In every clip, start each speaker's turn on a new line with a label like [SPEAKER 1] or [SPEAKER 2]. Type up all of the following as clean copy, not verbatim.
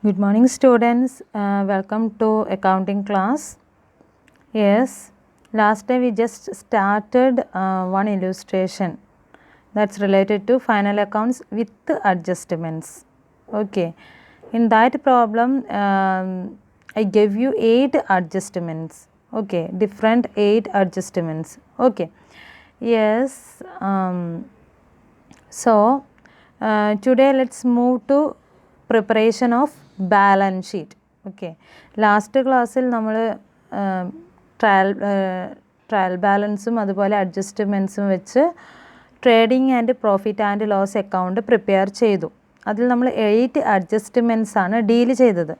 [SPEAKER 1] Good morning, students. Welcome to accounting class. Yes, last time we just started one illustration that's related to final accounts with adjustments. Okay, in that problem, I gave you 8 adjustments. Okay, different 8 adjustments. Okay, yes. So today let's move to preparation of balance sheet. Okay, last ക്ലാസ്സിൽ നമ്മൾ trial ബാലൻസും അതുപോലെ അഡ്ജസ്റ്റ്മെൻറ്റ്സും വെച്ച് trading and profit and loss account prepare ചെയ്തു. അതിൽ നമ്മൾ 8 adjustments ആണ് ഡീൽ ചെയ്തത്.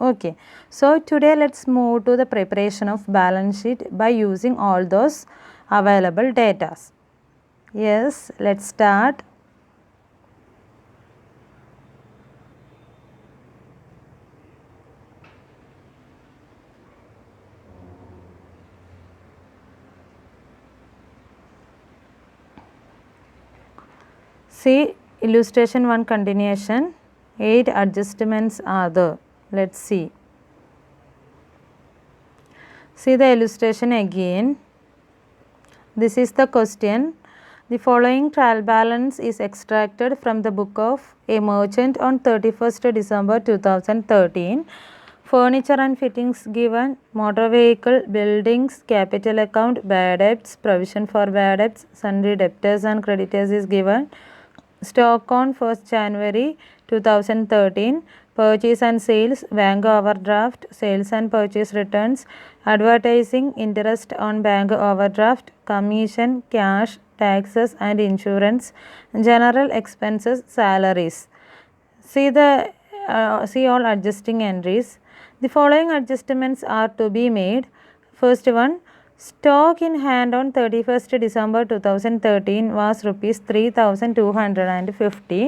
[SPEAKER 1] Okay, so today let's move to the preparation of balance sheet by using all those available data. Yes, let's start. See illustration 1 continuation. 8 adjustments are there. Let's see. See the illustration again. This is the question. The following trial balance is extracted from the book of a merchant on 31st December 2013. Furniture and fittings given, motor vehicle, buildings, capital account, bad debts, provision for bad debts, sundry debtors and creditors is given. Stock on 1st January 2013, purchase and sales, bank overdraft, sales and purchase returns, advertising, interest on bank overdraft, commission, cash, taxes and insurance, general expenses, salaries. See all adjusting entries. The following adjustments are to be made. First one, stock in hand on 31st December 2013 was rupees 3,250.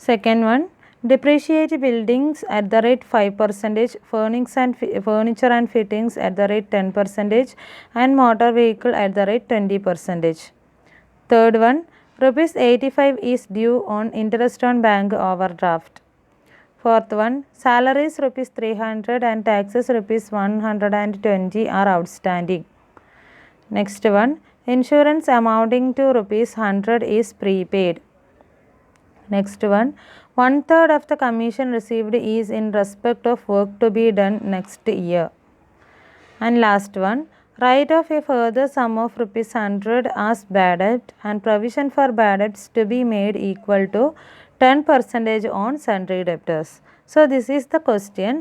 [SPEAKER 1] Second one, depreciate buildings at the rate 5%, furniture and fittings at the rate 10%, and motor vehicle at the rate 20%. Third one, rupees 85 is due on interest on bank overdraft. Fourth one, salaries rupees 300 and taxes rupees 120 are outstanding. Next one, insurance amounting to rupees 100 is prepaid. Next one, 1/3 of the commission received is in respect of work to be done next year. And last one, write off a further sum of rupees 100 as bad debt and provision for bad debts to be made equal to 10% on sundry debtors. So this is the question.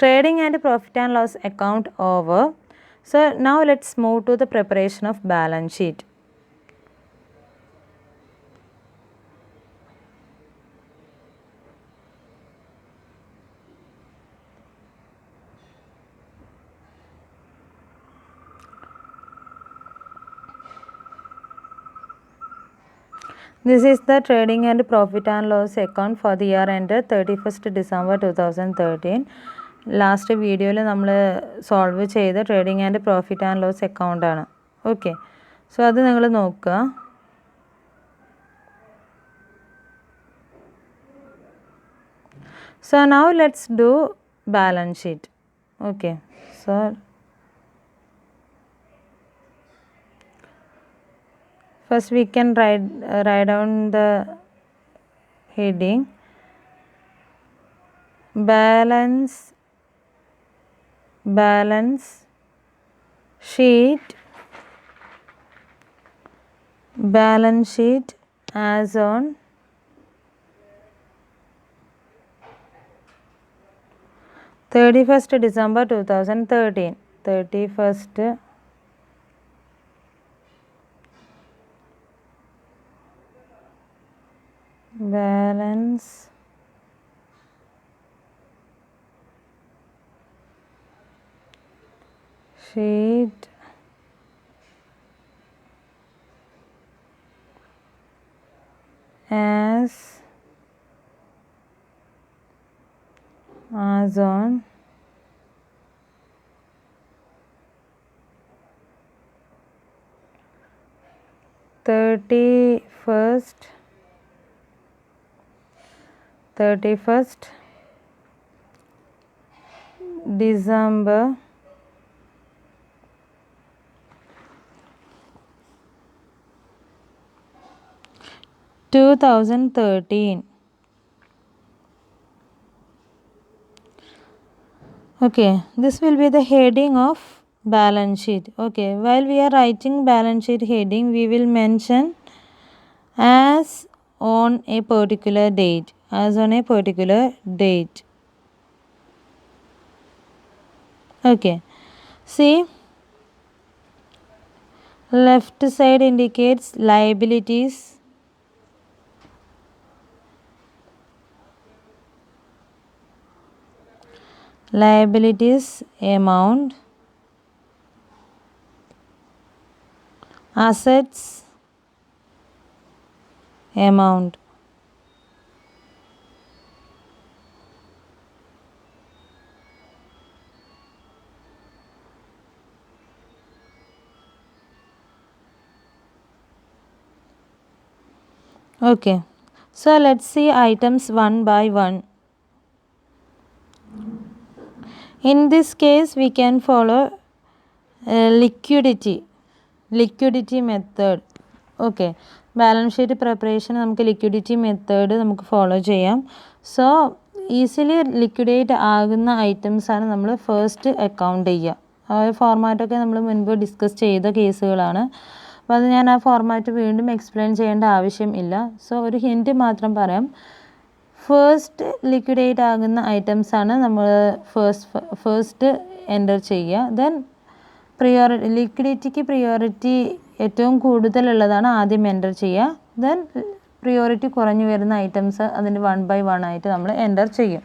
[SPEAKER 1] Trading and profit and loss account over. So now let's move to the preparation of balance sheet. This is the trading and profit and loss account for the year ended 31st December 2013. Last വീഡിയോയിൽ നമ്മൾ solve ചെയ്ത trading and profit and loss അക്കൗണ്ടാണ്. Okay, so അത് നിങ്ങൾ നോക്കുക. So now let's do balance sheet. Okay, so first we can write down the heading balance sheet as on 31st December 2013. 31st balance sheet as on 31st 31st December 2013. Okay, this will be the heading of balance sheet. Okay, while we are writing balance sheet heading, we will mention as on a particular date. As on a particular date. Okay, see, left side indicates liabilities. Liabilities amount. Assets amount. Okay, so let's see items one by one. In this case, we can follow liquidity method. Okay, balance sheet preparation നമുക്ക് liquidity method നമുക്ക് follow ചെയ്യാം. So easily liquidate ആകുന്ന items ആണ് നമ്മൾ first account ചെയ്യുക. ആ ഒരു ഫോർമാറ്റൊക്കെ നമ്മൾ മുൻപ് ഡിസ്കസ് ചെയ്ത കേസുകളാണ്. അപ്പോൾ അത് ഞാൻ ആ ഫോർമാറ്റ് വീണ്ടും എക്സ്പ്ലെയിൻ ചെയ്യേണ്ട ആവശ്യം ഇല്ല. സോ ഒരു ഹിൻറ്റ് മാത്രം പറയാം. ഫസ്റ്റ് ലിക്വിഡേറ്റ് ആകുന്ന ഐറ്റംസ് ആണ് നമ്മൾ ഫസ്റ്റ് എൻ്റർ ചെയ്യുക. ദെൻ ലിക്വിഡിറ്റിക്ക് പ്രിയോറിറ്റി ഏറ്റവും കൂടുതലുള്ളതാണ് ആദ്യം എൻ്റർ ചെയ്യുക. ദെൻ പ്രിയോറിറ്റി കുറഞ്ഞു വരുന്ന ഐറ്റംസ് അതിൻ്റെ 1 by 1 ആയിട്ട് നമ്മൾ എൻ്റർ ചെയ്യും.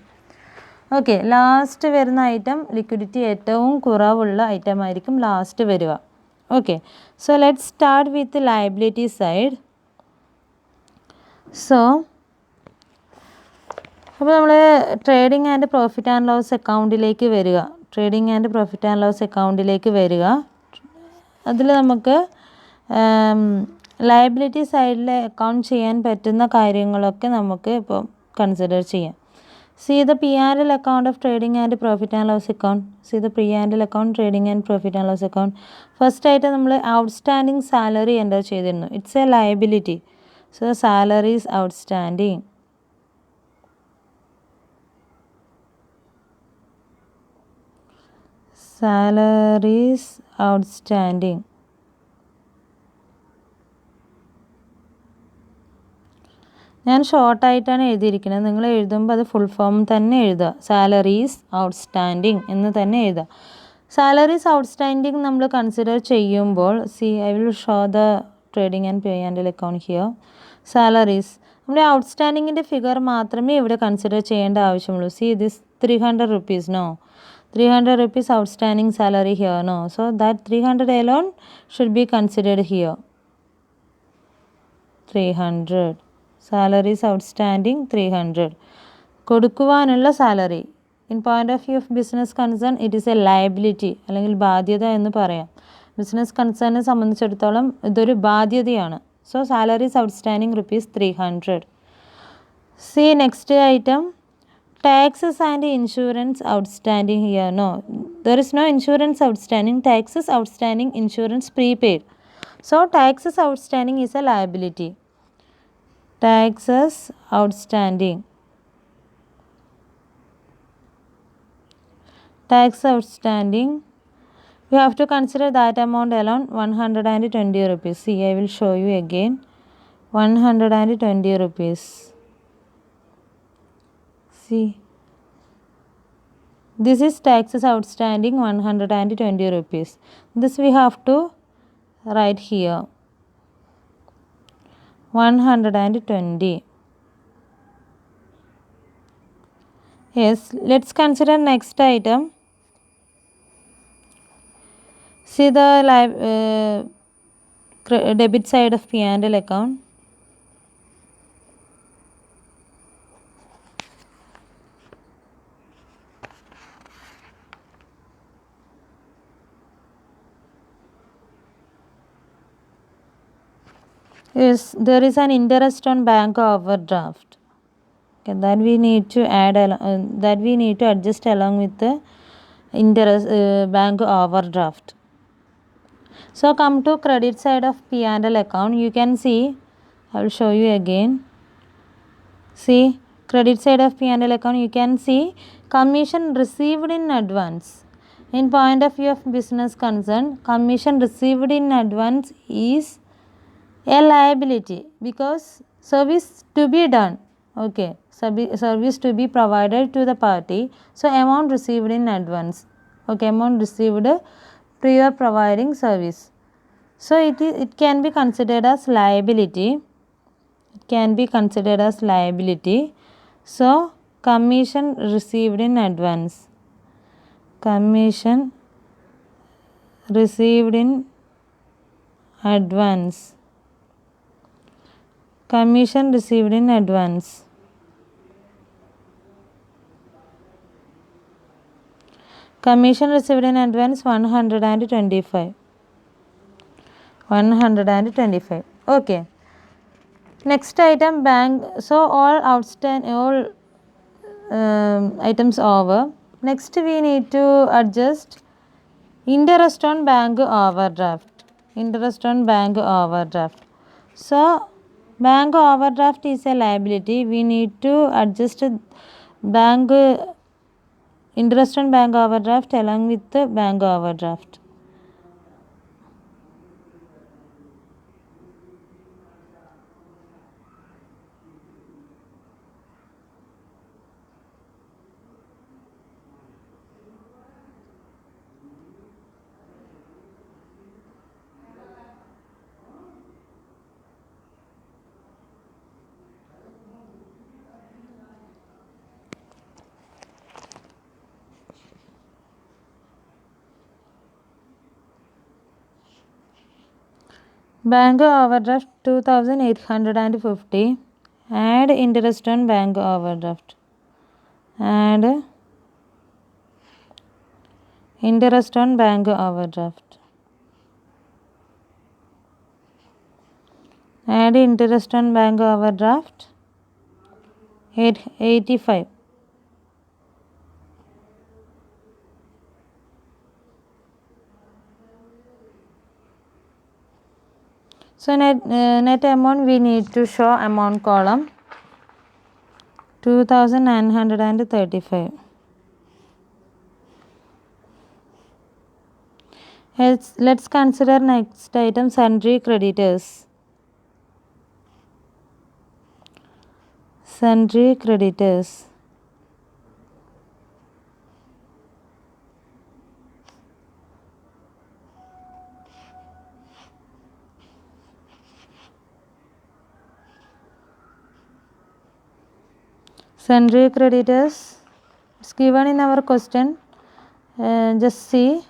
[SPEAKER 1] ഓക്കെ, ലാസ്റ്റ് വരുന്ന ഐറ്റം ലിക്വിഡിറ്റി ഏറ്റവും കുറവുള്ള ഐറ്റം ആയിരിക്കും ലാസ്റ്റ് വരിക. Okay, so let's start with liability side. So അപ്പോൾ നമ്മൾ trading and profit and loss അക്കൗണ്ടിലേക്ക് വരിക. അതിൽ നമുക്ക് ലയബിലിറ്റി സൈഡിൽ അക്കൗണ്ട് ചെയ്യാൻ പറ്റുന്ന കാര്യങ്ങളൊക്കെ നമുക്ക് ഇപ്പോൾ കൺസിഡർ ചെയ്യാം. See the P&L account of trading and profit and loss account. Trading and profit and loss account. First ആയിട്ട് നമ്മൾ ഔട്ട്സ്റ്റാൻഡിങ് സാലറി എൻ്റർ ചെയ്തിരുന്നു. It's A liability. So salary is outstanding. Salaries outstanding. ഞാൻ ഷോർട്ടായിട്ടാണ് എഴുതിയിരിക്കുന്നത്. നിങ്ങൾ എഴുതുമ്പോൾ അത് full form തന്നെ എഴുതുക. സാലറീസ് ഔട്ട്സ്റ്റാൻഡിങ് എന്ന് തന്നെ എഴുതുക. സാലറീസ് ഔട്ട്സ്റ്റാൻഡിങ് നമ്മൾ കൺസിഡർ ചെയ്യുമ്പോൾ I will show the trading and pay and account here. Salaries നമ്മുടെ ഔട്ട്സ്റ്റാൻഡിങ്ങിൻ്റെ ഫിഗർ മാത്രമേ ഇവിടെ കൺസിഡർ ചെയ്യേണ്ട ആവശ്യമുള്ളൂ. This 300 rupees, no. 300 rupees outstanding salary here, no. So that 300 alone should be considered here. 300. Salaries outstanding 300. കൊടുക്കുവാനുള്ള salary in point of view of business concern it is a liability അല്ലെങ്കിൽ ബാധ്യത എന്ന് പറയാം. Business കൺസേണിനെ സംബന്ധിച്ചിടത്തോളം ഇതൊരു ബാധ്യതയാണ്. So salaries outstanding ₹300. C next item taxes and insurance outstanding here, no. There is no insurance outstanding. Taxes outstanding, insurance prepaid. So taxes outstanding is a liability. Taxes outstanding. Tax outstanding. We have to consider that amount alone, 120 rupees. See, I will show you again. 120 rupees. See, this is taxes outstanding 120 rupees. This we have to write here 120. Yes, let's consider next item. See the debit side of P&L account. Yes, there is an interest on bank overdraft. Okay, that we need to adjust along with the interest bank overdraft. So come to credit side of P&L account. You can see, I will show you again. See, credit side of P&L account, you can see commission received in advance. In point of view of business concern, commission received in advance is a liability because service to be done. Okay, service to be provided to the party. So amount received in advance. Okay, amount received prior providing service. So it can be considered as liability. It can be considered as liability. So commission received in advance. Commission received in advance. Commission received in advance. Commission received in advance 125. 125. Okay. Next item, bank. So all items over. Next we need to adjust interest on bank overdraft. Interest on bank overdraft. So bank overdraft is a liability. We need to adjust bank interest on bank overdraft along with the bank overdraft. Bank overdraft 2850. Add interest on bank overdraft. Add interest on bank overdraft. Add interest on bank overdraft 85. So net amount we need to show amount column 2935. Let's consider next item, sundry creditors. Sundry creditors. Sundry creditors, it's given in our question. Just see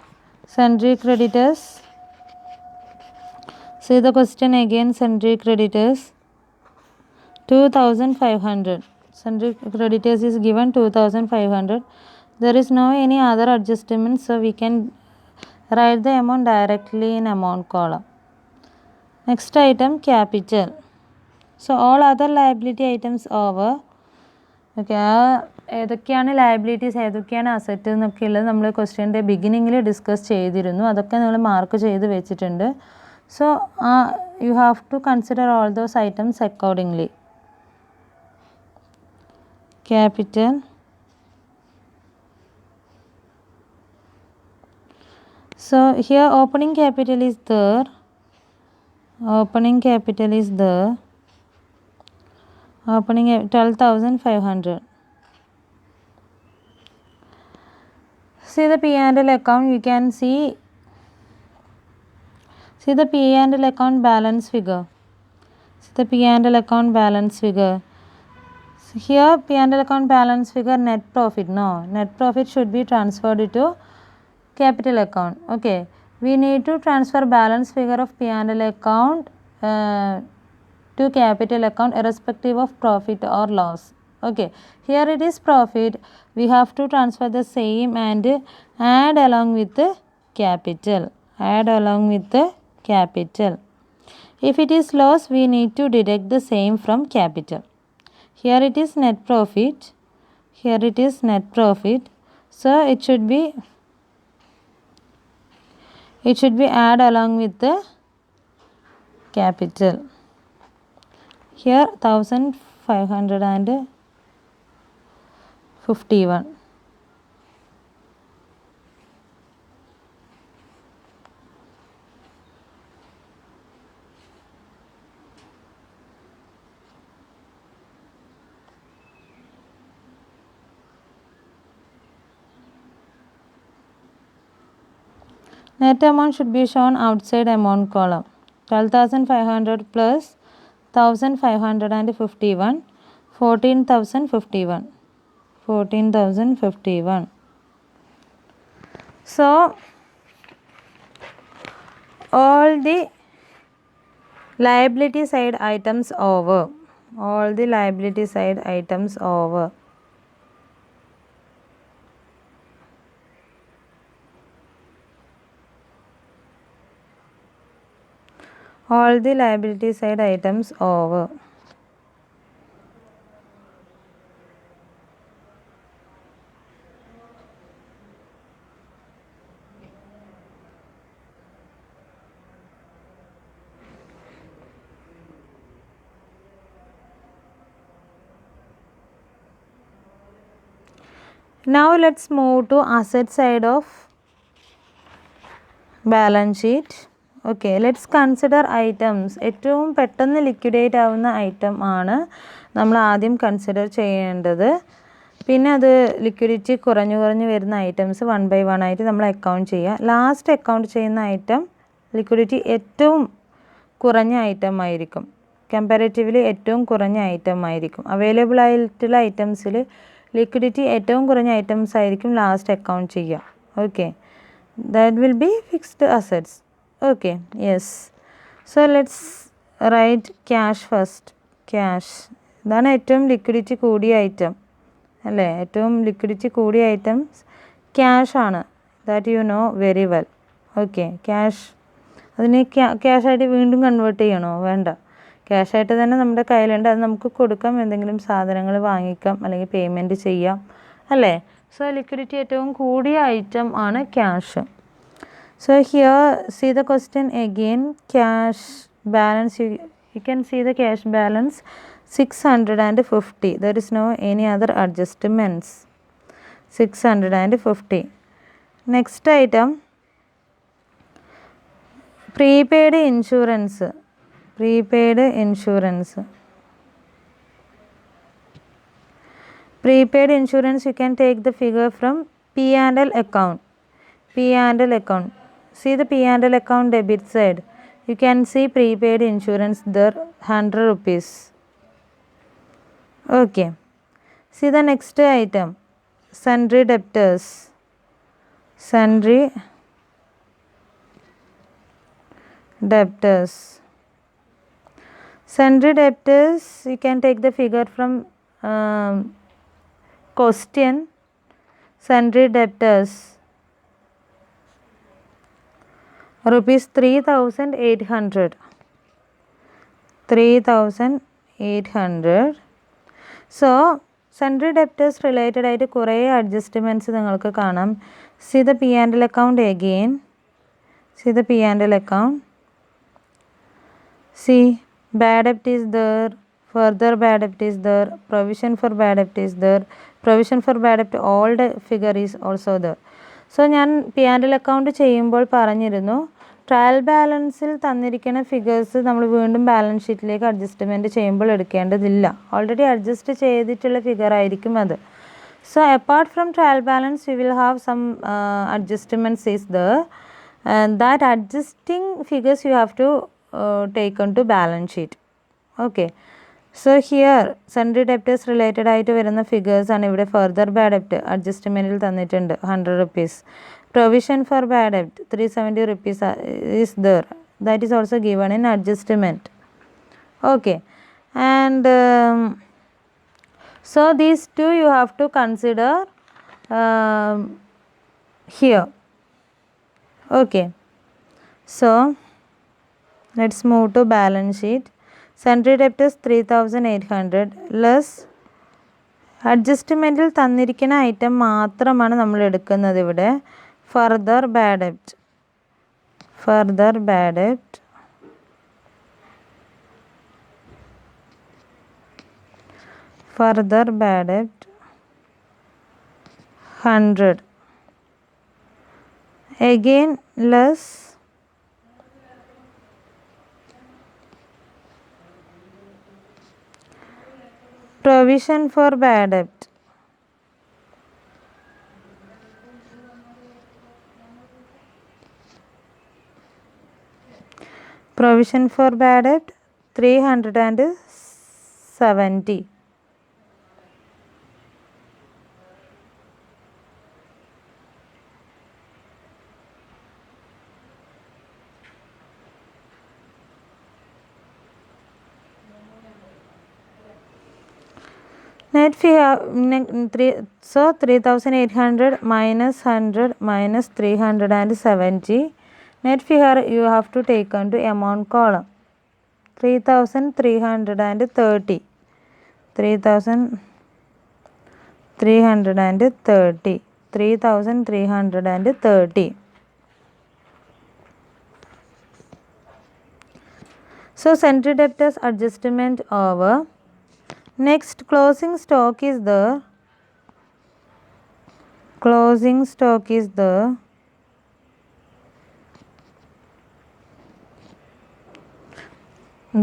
[SPEAKER 1] sundry creditors. See the question again. Sundry creditors 2500. Sundry creditors is given 2500. There is no any other adjustment, so we can write the amount directly in amount column. Next item, capital. So all other liability items over. Okay, ഏതൊക്കെയാണ് liabilities ഏതൊക്കെയാണ് asset എന്നൊക്കെ ഉള്ളത് നമ്മൾ ക്വസ്റ്റ്യൻ്റെ ബിഗിനിങ്ങിൽ discuss ചെയ്തിരുന്നു. അതൊക്കെ നിങ്ങൾ mark ചെയ്ത് വെച്ചിട്ടുണ്ട്. So you have to consider all those items accordingly. Capital, so here opening capital is there. Opening capital is there. Opening 12,500. See the P&L account. You can see the P&L account balance figure. See the P&L account balance figure. So here P&L account balance figure, net profit. No, net profit should be transferred to capital account. Okay, we need to transfer balance figure of P&L account to capital account irrespective of profit or loss. Okay, here it is profit, we have to transfer the same and add along with the capital. Add along with the capital. If it is loss, we need to deduct the same from capital. Here it is net profit. Here it is net profit. So it should be add along with the capital. Here 1551. Net amount should be shown outside amount column. 12,500 plus 1,551, 14,051. 14,051. So all the liability side items over. All the liability side items over. All the liability side items over. Now let's move to asset side of balance sheet. Okay, let's consider items. ഏറ്റവും പെട്ടെന്ന് liquidate ആവുന്ന item ആണ് നമ്മൾ ആദ്യം consider ചെയ്യേണ്ടത്. പിന്നെ അത് liquidity കുറഞ്ഞു വരുന്ന ഐറ്റംസ് 1 by 1 ആയിട്ട് നമ്മൾ അക്കൗണ്ട് ചെയ്യുക. ലാസ്റ്റ് അക്കൗണ്ട് ചെയ്യുന്ന ഐറ്റം ലിക്വിഡിറ്റി ഏറ്റവും കുറഞ്ഞ ഐറ്റം ആയിരിക്കും. കമ്പാരേറ്റീവ്ലി ഏറ്റവും കുറഞ്ഞ ഐറ്റം ആയിരിക്കും. അവൈലബിൾ ആയിട്ടുള്ള ഐറ്റംസിൽ ലിക്വിഡിറ്റി ഏറ്റവും കുറഞ്ഞ ഐറ്റംസ് ആയിരിക്കും ലാസ്റ്റ് അക്കൗണ്ട് ചെയ്യുക. Okay, that will be fixed assets. Okay, yes. So let's write cash first. Cash ഇതാണ് ഏറ്റവും ലിക്വിഡിറ്റി കൂടിയ ഐറ്റം അല്ലേ? ഏറ്റവും ലിക്വിഡിറ്റി കൂടിയ ഐറ്റംസ് ക്യാഷ് ആണ്. That you know very well. Okay, cash അതിനെ ക്യാഷായിട്ട് വീണ്ടും കൺവേർട്ട് ചെയ്യണോ? വേണ്ട, ക്യാഷായിട്ട് തന്നെ നമ്മുടെ കയ്യിലുണ്ട്. അത് നമുക്ക് കൊടുക്കാം, എന്തെങ്കിലും സാധനങ്ങൾ വാങ്ങിക്കാം, അല്ലെങ്കിൽ പേയ്മെൻറ്റ് ചെയ്യാം അല്ലേ? സോ ലിക്വിഡിറ്റി ഏറ്റവും കൂടിയ ഐറ്റം ആണ് cash. So here see the question again. Cash balance, you can see the cash balance 650. There is no any other adjustments. 650. Next item, prepaid insurance. Prepaid insurance. Prepaid insurance, you can take the figure from P&L account. P&L account. See the P&L account debit side. You can see prepaid insurance there, 100 rupees. Okay. See the next item, sundry debtors. Sundry debtors. Sundry debtors, you can take the figure from question. Sundry debtors rupees 3,800. 3,800. So sundry debtors related ആയിട്ട് കുറേ adjustments നിങ്ങൾക്ക് കാണാം. See the P&L account again. See the P&L account. See, bad debt is there, further bad debt is there, provision for bad debt is there, provision for bad debt old figure is also there. So ഞാൻ P&L account ചെയ്യുമ്പോൾ പറഞ്ഞിരുന്നു, trial ബാലൻസിൽ തന്നിരിക്കുന്ന figures നമ്മൾ വീണ്ടും balance ഷീറ്റിലേക്ക് adjustment ചെയ്യുമ്പോൾ എടുക്കേണ്ടതില്ല. Already adjust ചെയ്തിട്ടുള്ള ഫിഗർ ആയിരിക്കും അത്. So apart from trial balance you will have some adjustments is there. That adjusting figures you have to take on to balance sheet. Okay, so here sundry debtors related ആയിട്ട് വരുന്ന figures ആണ് ഇവിടെ. Further bad ഡെപ്റ്റ് അഡ്ജസ്റ്റ്മെൻറ്റിൽ തന്നിട്ടുണ്ട് 100 rupees. Provision for bad ഡെപ്റ്റ് 370 rupees is there. That is also given in adjustment. Okay, and so these two you have to consider here. Okay, so let's move to balance sheet. Sundry debtors 3,800 less അഡ്ജസ്റ്റ്മെൻറ്റിൽ തന്നിരിക്കുന്ന item മാത്രമാണ് നമ്മൾ എടുക്കുന്നത് ഇവിടെ. Further bad ഡെബ്റ്റ്. Further bad ഡെബ്റ്റ്. Further bad ഡെബ്റ്റ് 100. Again less provision for bad debt. Provision for bad debt 370. Net fee, 3,800 minus 100 minus 370. Net figure you have to take onto amount column. 3,330. 3,330. 3,330. So sundry debtors adjustment over. Next, closing stock is the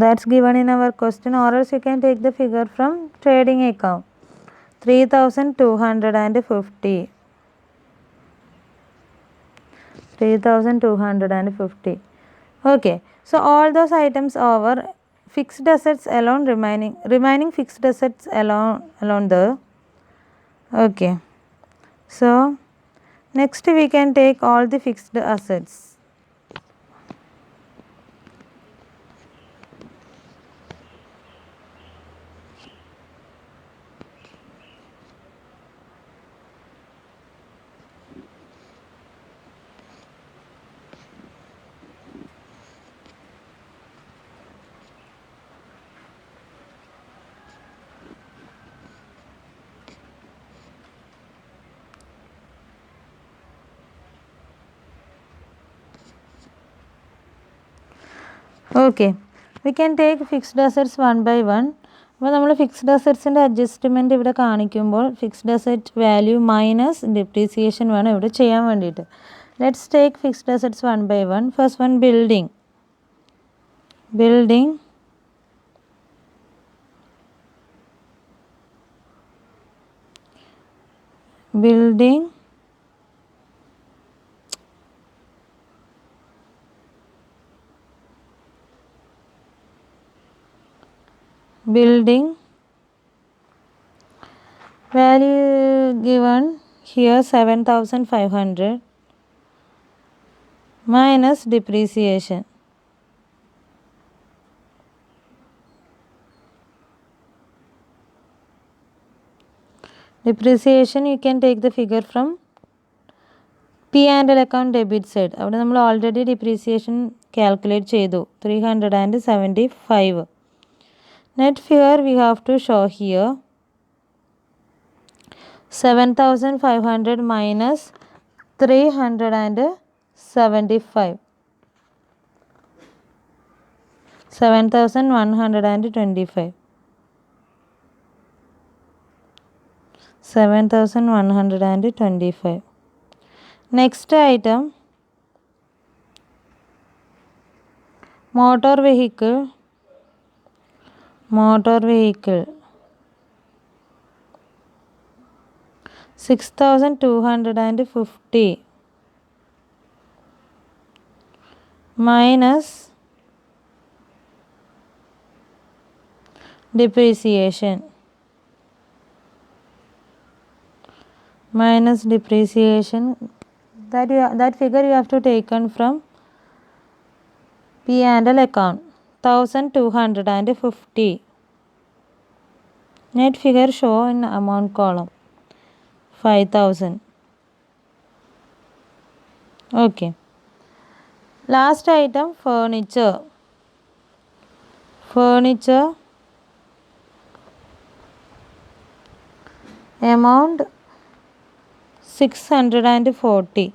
[SPEAKER 1] that's given in our question, or else you can take the figure from trading account. 3,250. 3,250. Okay, so all those items over. Fixed assets alone remaining fixed assets alone there. Okay, so next we can take all the fixed assets. Okay, we can take fixed assets one by one. അപ്പോൾ നമ്മൾ fixed അസറ്റ്സിൻ്റെ adjustment ഇവിടെ കാണിക്കുമ്പോൾ fixed asset value minus depreciation വേണം ഇവിടെ ചെയ്യാൻ വേണ്ടിയിട്ട്. Let's take fixed assets one by one. First one building. Building value given here 7,500 minus depreciation. Depreciation you can take the figure from P&L account debit side. അവിടെ നമ്മൾ already depreciation calculate ചെയ്തു 375. Net figure we have to show here 7,500 minus 375. 7,125. 7,125. Next item, motor vehicle. 6,250 minus depreciation. That figure you have to taken from P&L account 1,250. Net figure show in amount column 5,000. Okay, last item furniture. 1,000 amount 640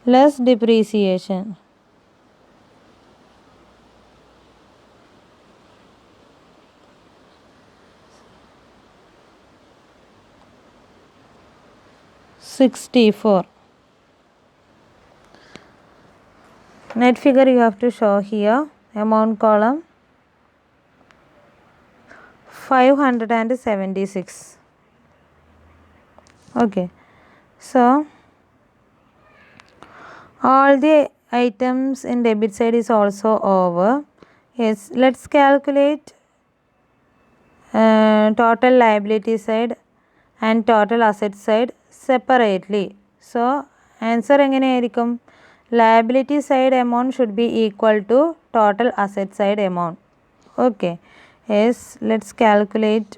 [SPEAKER 1] less depreciation. $64. Net figure you have to show here. Amount column 576. Okay. So all the items in debit side is also over. Yes, let's calculate total liability side and total asset side separately. So answer എങ്ങനെയായിരിക്കും? Liability side amount should be equal to total asset side amount. Okay. Yes, let's calculate.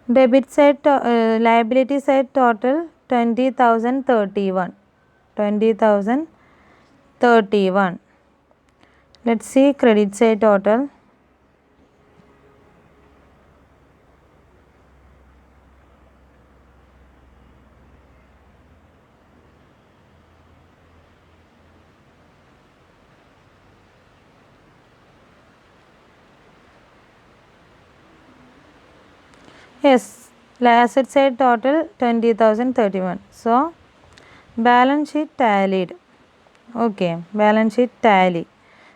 [SPEAKER 1] Debit side liability side total 20,031. 20,031. Let's see credit side total. Yes, asset side total 20,031. So balance sheet tallied. Okay, balance sheet tally.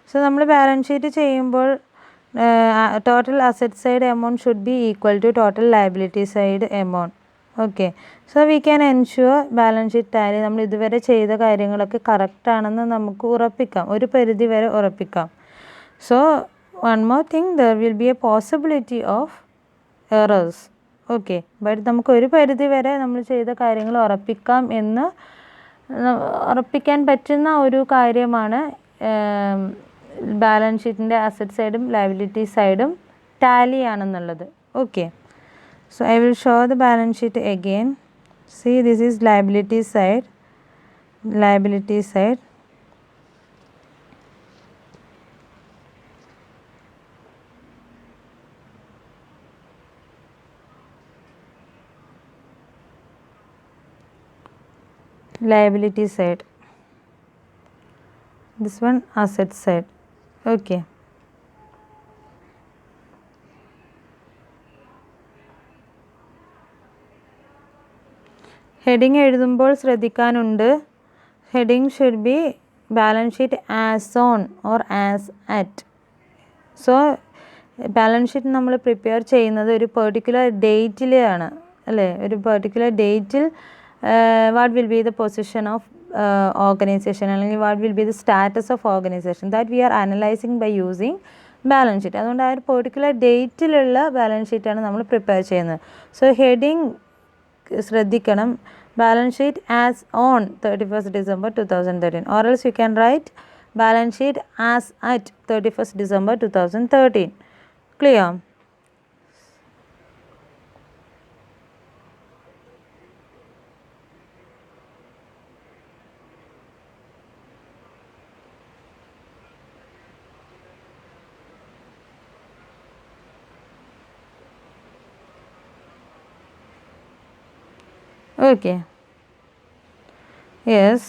[SPEAKER 1] So നമ്മൾ balance sheet ചെയ്യുമ്പോൾ total asset side amount should be equal to total liability side amount. Okay, so we can ensure balance sheet tally നമ്മൾ ഇതുവരെ ചെയ്ത കാര്യങ്ങളൊക്കെ correct ആണെന്ന് നമുക്ക് ഉറപ്പിക്കാം, ഒരു പരിധി വരെ ഉറപ്പിക്കാം. So one more thing, there will be a possibility of errors. Okay, but നമുക്ക് ഒരു പരിധി വരെ നമ്മൾ ചെയ്ത കാര്യങ്ങൾ ഉറപ്പിക്കാം എന്ന് ഉറപ്പിക്കാൻ പറ്റുന്ന ഒരു കാര്യമാണ് ബാലൻസ് ഷീറ്റിൻ്റെ അസറ്റ് സൈഡും ലയബിലിറ്റി സൈഡും ടാലി ആണെന്നുള്ളത്. Okay, so I will show the balance sheet again. C, this is liability side. Liability side liability side, this one asset side. Okay, heading എഴുതുമ്പോൾ ശ്രദ്ധിക്കാനുണ്ട്. heading should be balance sheet as on or as at. so balance sheet നമ്മൾ prepare ചെയ്യുന്നത് ഒരു particular ഡേറ്റിലാണ് അല്ലേ? ഒരു particular ഡേറ്റിൽ what will be the position of organization, അല്ലെങ്കിൽ what will be the status of organization that we are analyzing by using balance sheet. അതുകൊണ്ട് ആ ഒരു particular ഡേറ്റിലുള്ള balance ഷീറ്റാണ് നമ്മൾ പ്രിപ്പയർ ചെയ്യുന്നത്. സോ ഹെഡിങ് ശ്രദ്ധിക്കണം, balance sheet as on 31st December 2013, or else you can write balance sheet as at 31st December 2013. Clear? Okay, yes,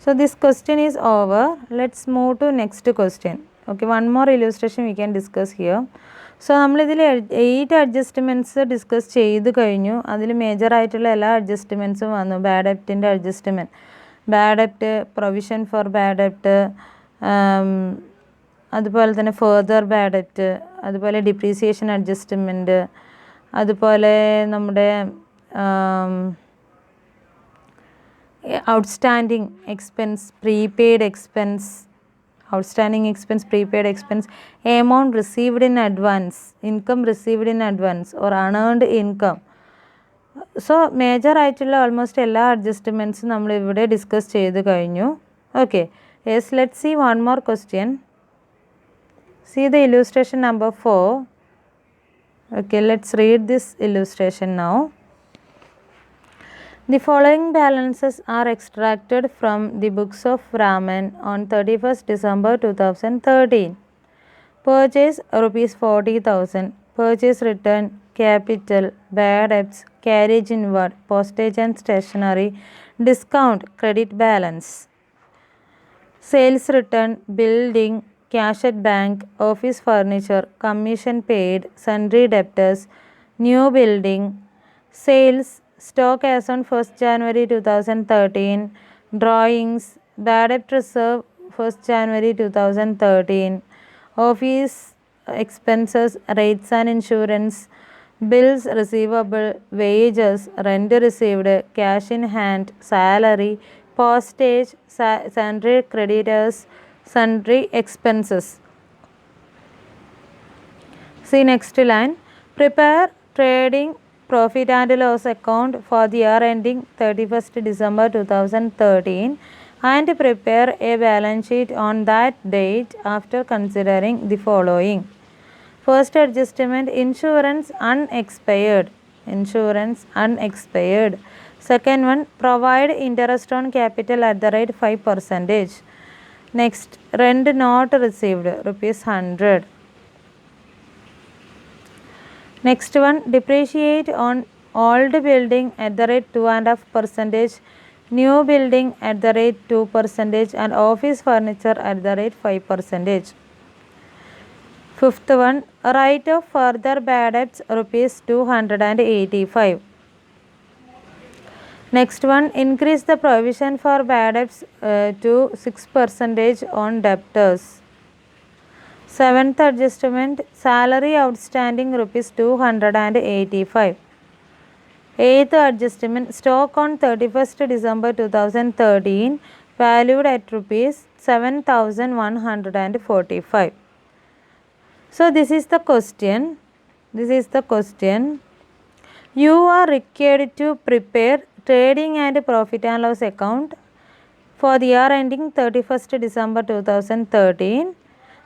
[SPEAKER 1] so this question is over. Let's move to next question. Okay, one more illustration we can discuss here. So നമ്മൾ ഇതിൽ 8 adjustments discuss ചെയ്ത് കഴിഞ്ഞു. അതിൽ major ആയിട്ടുള്ള എല്ലാ അഡ്ജസ്റ്റ്മെൻറ്റ്സും വന്നു. Bad ഡെപ്റ്റിൻ്റെ adjustment, bad ഡെപ്റ്റ്, provision for bad ഡെപ്റ്റ്, അതുപോലെ തന്നെ ഫെർദർ ബാഡ് ഡെപ്റ്റ്, അതുപോലെ ഡിപ്രീസിയേഷൻ അഡ്ജസ്റ്റ്മെൻറ്റ്, അതുപോലെ നമ്മുടെ outstanding expense, prepaid expense, outstanding expense, prepaid expense, amount received in advance, income received in advance or unearned income. So major ആയിട്ടുള്ള almost എല്ലാ അഡ്ജസ്റ്റ്മെൻറ്റ്സും നമ്മൾ ഇവിടെ ഡിസ്കസ് ചെയ്ത് കഴിഞ്ഞു. Okay, yes, let see one more question. C the illustration number 4. Okay, let's read this illustration now. The following balances are extracted from the books of Raman on 31st December 2013. Purchase rupees 40,000. Purchase return capital, bad debts, carriage inward, postage and stationery, discount, credit balance. Sales return, building, cash at bank, office furniture, commission paid, sundry debtors, new building, sales, stock as on 1st January 2013, drawings, bad debt reserve 1st January 2013, office expenses, rates and insurance, bills receivable, wages, rent received, cash in hand, salary, postage, sundry creditors, sundry expenses. See next line. Prepare trading profit and loss account for the year ending 31st December 2013 and prepare a balance sheet on that date after considering the following. First adjustment, insurance unexpired. Insurance unexpired. Second one, provide interest on capital at the rate 5%. Next, rent not received, rupees 100. Next one, depreciate on old building at the rate 2.5%, new building at the rate 2%, and office furniture at the rate 5%. Fifth one, write off further bad debts rupees 285. Next one, increase the provision for bad debts to 6% on debtors. Seventh adjustment, salary outstanding rupees 285. Eighth adjustment, stock on 31st December 2013 valued at rupees 7,145. So this is the question. You are required to prepare trading and profit and loss account for the year ending 31st December 2013.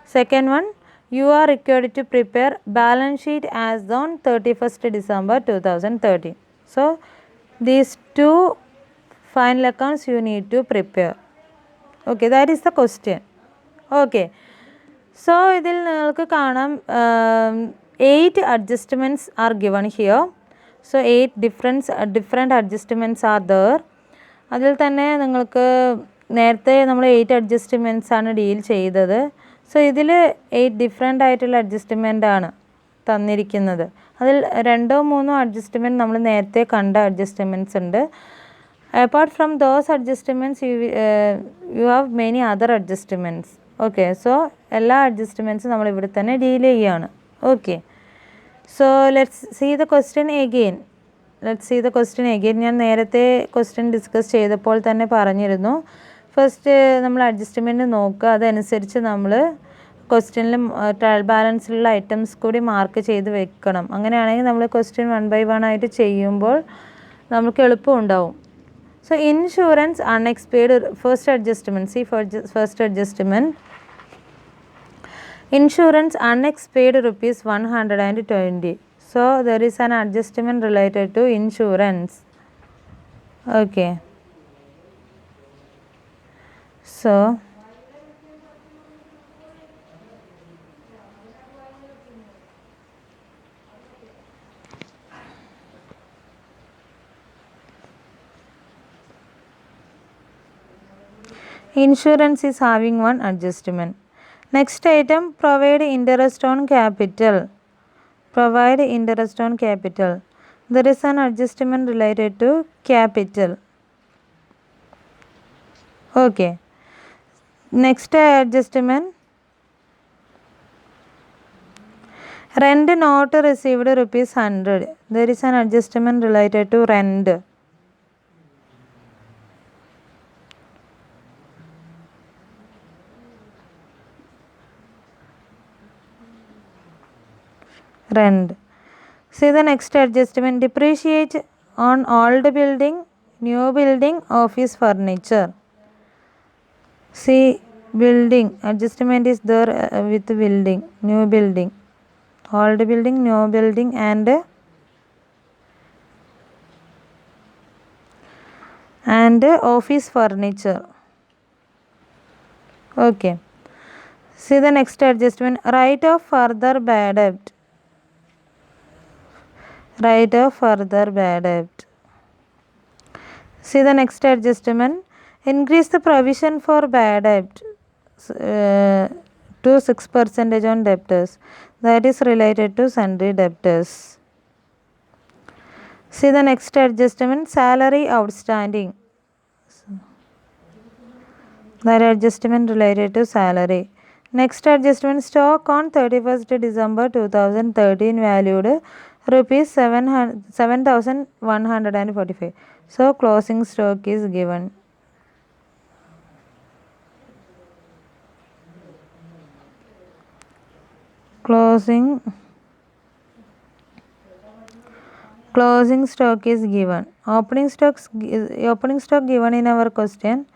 [SPEAKER 1] Second one, you are required to prepare balance sheet as on 31st December 2013. So these two final accounts you need to prepare. Okay, that is the question. Okay. So, ഇതിൽ നിങ്ങൾക്ക് കാണാം 8 adjustments are given here. So, 8 different adjustments are there. അതിൽ തന്നെ നിങ്ങൾക്ക് നേരത്തെ നമ്മൾ 8 adjustments ആണ് deal ചെയ്തത്. സോ ഇതിൽ 8 ഡിഫറെൻ്റ് ആയിട്ടുള്ള അഡ്ജസ്റ്റ്മെൻ്റ് ആണ് തന്നിരിക്കുന്നത്. അതിൽ 2-3 അഡ്ജസ്റ്റ്മെൻറ്റ് നമ്മൾ നേരത്തെ കണ്ട അഡ്ജസ്റ്റ്മെൻറ്റ്സ് ഉണ്ട്. Apart from those adjustments you have many other adjustments. Okay, so എല്ലാ അഡ്ജസ്റ്റ്മെൻറ്റ്സും നമ്മൾ ഇവിടെ തന്നെ ഡീൽ ചെയ്യുകയാണ്. Okay, so let's see the question again. ഞാൻ നേരത്തെ ക്വസ്റ്റ്യൻ ഡിസ്കസ് ചെയ്തപ്പോൾ തന്നെ പറഞ്ഞിരുന്നു. ഫസ്റ്റ് നമ്മൾ അഡ്ജസ്റ്റ്മെൻറ്റ് നോക്കുക, അതനുസരിച്ച് നമ്മൾ ക്വസ്റ്റ്യനിൽ ട്രയൽ ബാലൻസിലുള്ള ഐറ്റംസ് കൂടി മാർക്ക് ചെയ്ത് വെക്കണം. അങ്ങനെയാണെങ്കിൽ നമ്മൾ ക്വസ്റ്റ്യൻ 1 by 1 ആയിട്ട് ചെയ്യുമ്പോൾ നമുക്ക് എളുപ്പമുണ്ടാവും. So insurance unexpired, first adjustment, see first adjustment, insurance unexpired rupees 120. So there is an adjustment related to insurance. Okay, so insurance is having one adjustment. Next item, provide interest on capital. There is an adjustment related to capital. Okay, next adjustment, rent not received rupees 100. There is an adjustment related to rent. See the next adjustment, depreciate on old building, new building, office furniture. See building, adjustment is there with building, new building. old building, new building, and office furniture. Okay. See the next adjustment. Right of further bad debt. Right of further bad debt. See the next adjustment. Increase the provision for bad debt to 6% on debtors. That is related to sundry debtors. See the next adjustment. Salary outstanding. That adjustment related to salary. Next adjustment, stock on 31st December 2013 valued rupees 7,145. So closing stock is given. Closing stock is given. Opening stock given in our question.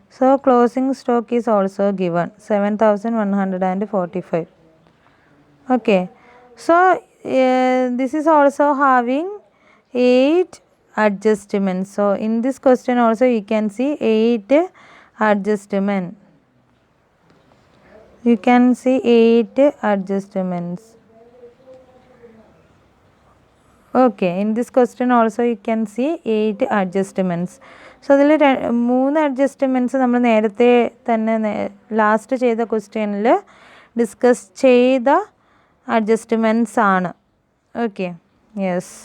[SPEAKER 1] So closing stock is also given 7,145. Okay. So this is also having 8 adjustments. So in this question also you can see 8 adjustments. You can see 8 adjustments. Okay, in this question also you can see 8 adjustments. So അതിൽ 3 adjustments നമ്മൾ നേരത്തെ തന്നെ last ചെയ്ത ക്വസ്റ്റ്യനിൽ discuss ചെയ്ത adjustments ആണ്. Okay, yes.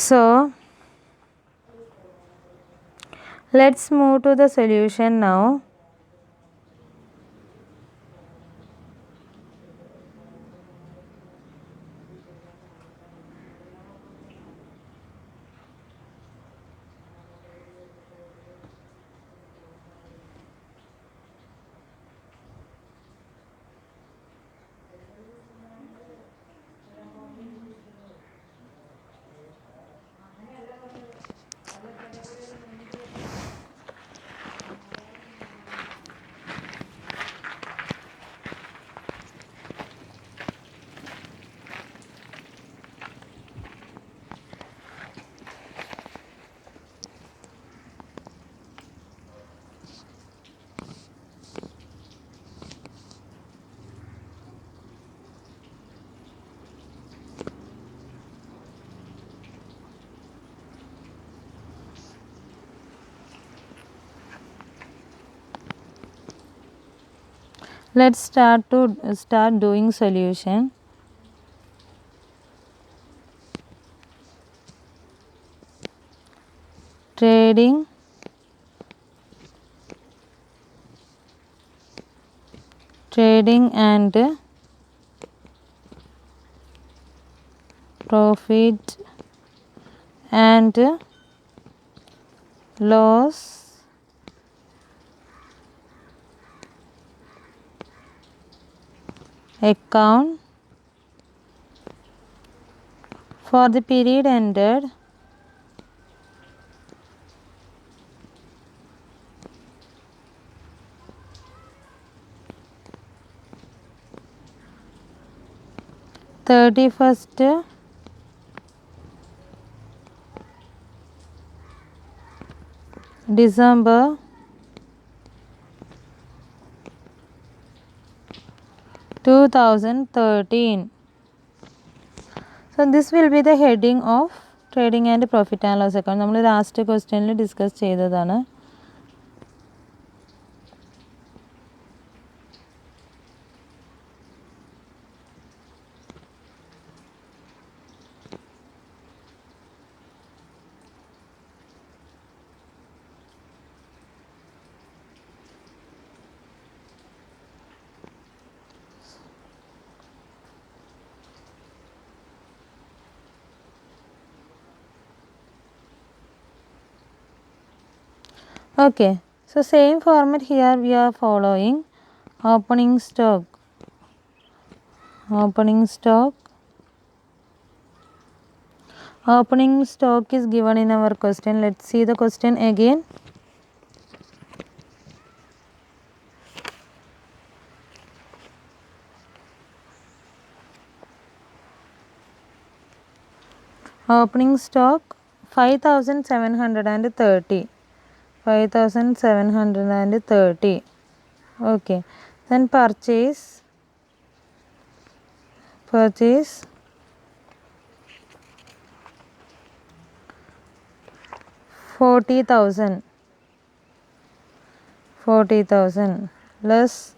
[SPEAKER 1] So let's move to the solution now. Let's start doing solution. Trading and profit and loss account for the period ended (31st December 2013). So this will be the heading of trading and profit and loss account. നമ്മൾ last ക്വസ്റ്റ്യനിൽ discuss ചെയ്തതാണ്. Okay, so same format here we are following. Opening stock Opening stock. Opening stock is given in our question. Let's see the question again. Opening stock 5730. 5730. Okay. Then purchase 40,000. 40,000 less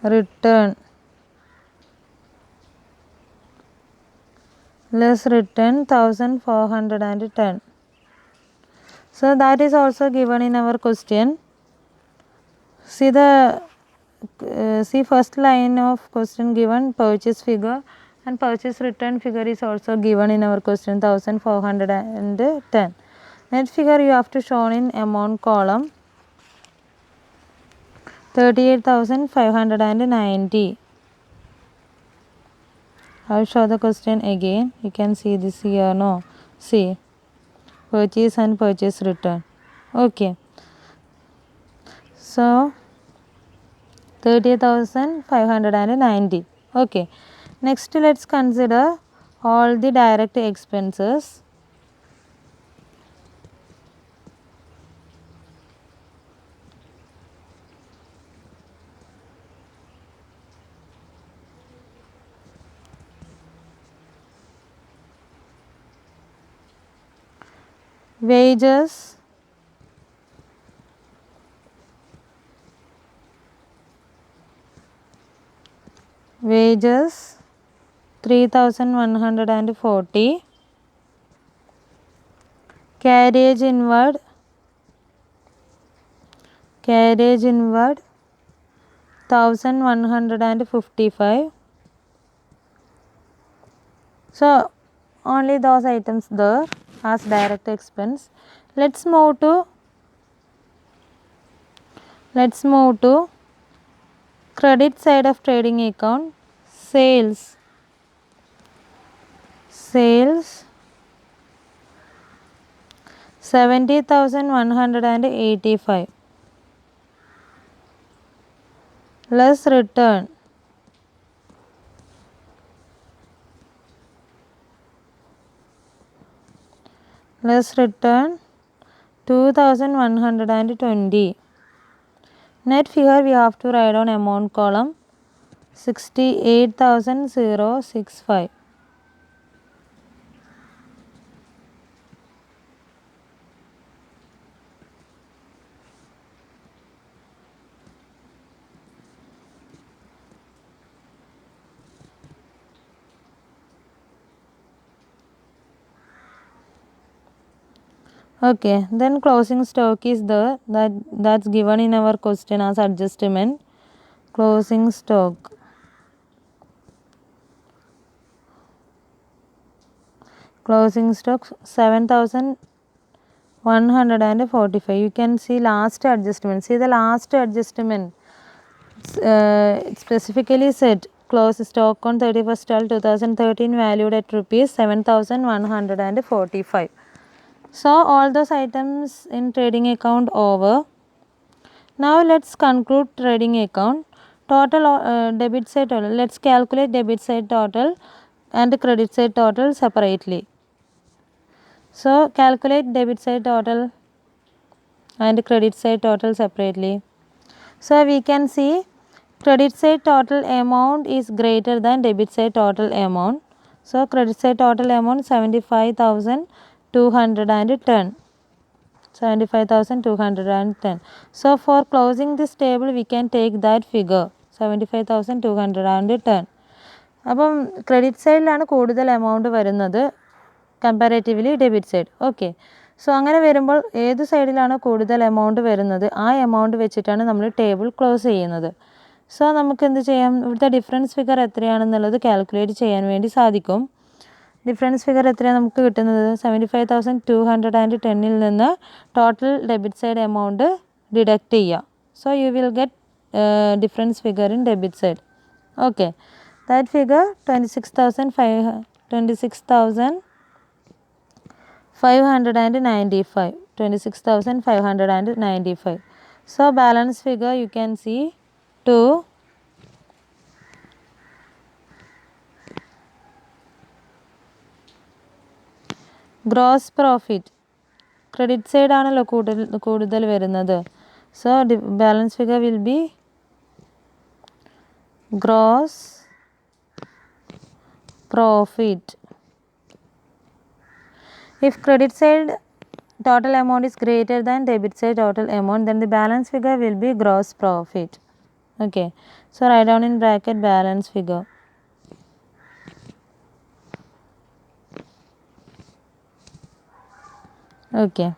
[SPEAKER 1] return 1410. So that is also given in our question. See the see first line of question given, purchase figure and purchase return figure is also given in our question, 1410. Net figure you have to show in amount column, 38,590. I will show the question again. You can see this here. No, see purchase and purchase return. Okay, so 38,590. Okay, next let's consider all the direct expenses. Wages, wages 3,140. Carriage inward 1,155. So only those items there as direct expense. Let's move to credit side of trading account. Sales 70,185 less return 2,120. Net figure we have to write on amount column, 68,065. Okay, then closing stock is there, that's given in our question as adjustment. Closing stock 7,145. You can see last adjustment. See the last adjustment. It specifically said close stock on 31st 2013 valued at rupees 7,145. So all those items in trading account over. Now let's conclude trading account. Total debit side total. Let's calculate debit side total and credit side total separately. So calculate debit side total and credit side total separately. So we can see credit side total amount is greater than debit side total amount. So credit side total amount 75,210. 75,210. So for closing this table we can take that figure 75,210. അപ്പം credit സൈഡിലാണ് കൂടുതൽ amount വരുന്നത് comparatively debit side. Okay, so അങ്ങനെ വരുമ്പോൾ ഏത് സൈഡിലാണോ കൂടുതൽ amount വരുന്നത് ആ എമൗണ്ട് വെച്ചിട്ടാണ് നമ്മൾ ടേബിൾ ക്ലോസ് ചെയ്യുന്നത്. സോ നമുക്ക് എന്ത് ചെയ്യാം, ഇവിടുത്തെ ഡിഫറൻസ് ഫിഗർ എത്രയാണെന്നുള്ളത് കാൽക്കുലേറ്റ് ചെയ്യാൻ വേണ്ടി സാധിക്കും. ഡിഫറൻസ് ഫിഗർ എത്രയാണ് നമുക്ക് കിട്ടുന്നത്, 75,210 നിന്ന് total debit side amount deduct ചെയ്യുക. So you will get difference figure in debit side. Okay, that figure 26,595. 26,595. So balance figure you can see 2. Gross profit. Credit side ആണല്ലോ കൂടുതൽ വരുന്നത്. So balance figure will be gross profit. If credit side total amount is greater than debit side total amount, then the balance figure will be gross profit. Okay, so write down in bracket balance figure. Okay,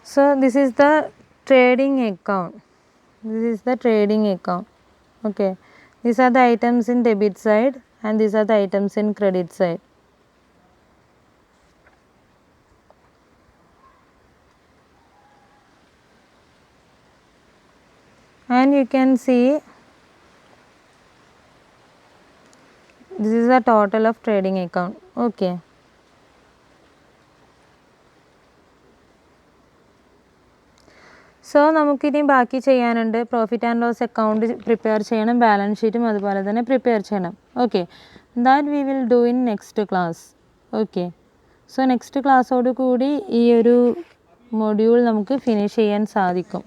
[SPEAKER 1] so this is the trading account. This is the trading account. Okay, these are the items in debit side and these are the items in credit side. And you can see this is the total of trading account. Okay, so നമുക്കിനി ബാക്കി ചെയ്യാനുണ്ട്. Profit and loss account prepare ചെയ്യണം, balance ഷീറ്റും അതുപോലെ തന്നെ prepare ചെയ്യണം. Okay, that we will do in next class. Okay, so next ക്ലാസ്സോട് കൂടി ഈ ഒരു മൊഡ്യൂൾ നമുക്ക് ഫിനിഷ് ചെയ്യാൻ സാധിക്കും.